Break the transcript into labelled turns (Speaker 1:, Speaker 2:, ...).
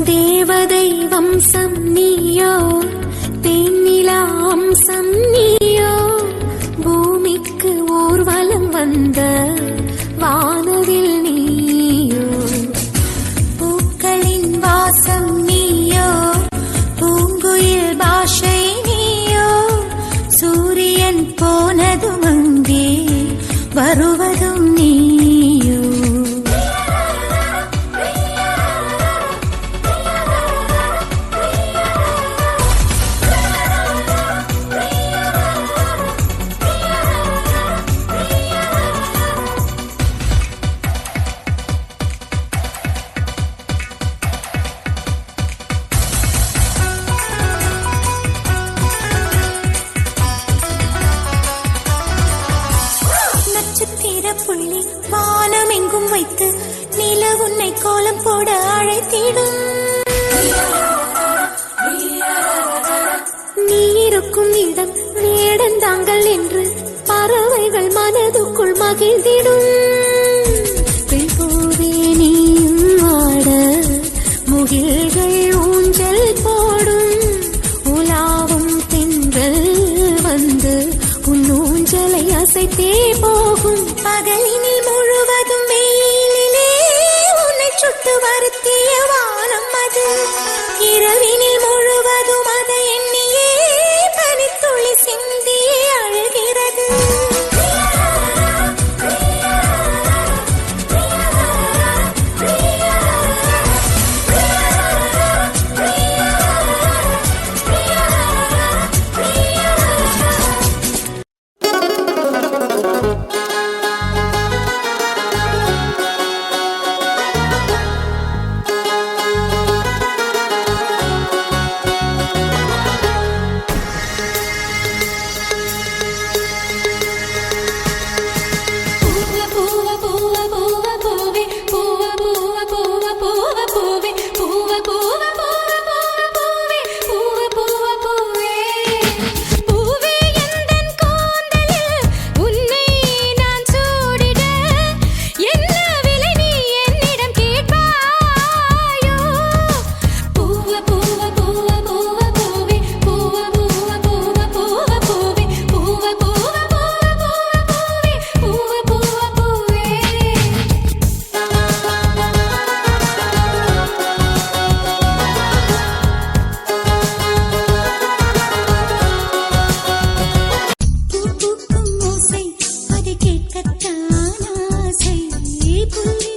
Speaker 1: தேவதை வம்சம் நீயோ, தேனிலா அம்சம் நீயோ, பூமிக்கு ஊர்வலம் வந்த வானவில் நீயோ, பூக்களின் வாசம் நீயோ, பூங்குயில் பாஷை நீயோ, சூரியன் போனதும் அங்கே வருவதும் நீயோ. புள்ளி வானம் எங்கும் வைத்து நில உன்னை கோலம் போட அழைத்திடும். நீ இருக்கும் இடம் வேடந்தாங்கள் என்று பறவைகள் மனதுக்குள் மகிழ்ந்திடும். பெண்பூவே நீயும் ஆட முகில்கள் ஊஞ்சல் போடும். உலாவும் தென்றல் வந்து உன் ஊஞ்சலை அசைத்தே போகும். பகலினில் முழுவதும் வெயிலிலே உன்னை சுட்டு வருத்திய வானம் அது. இரவினில் முழுவதும் அதை எண்ணியே பனித்துளி சிந்தியே அழுகிறது. கேட்கத்தான் ஆசை புள்ளி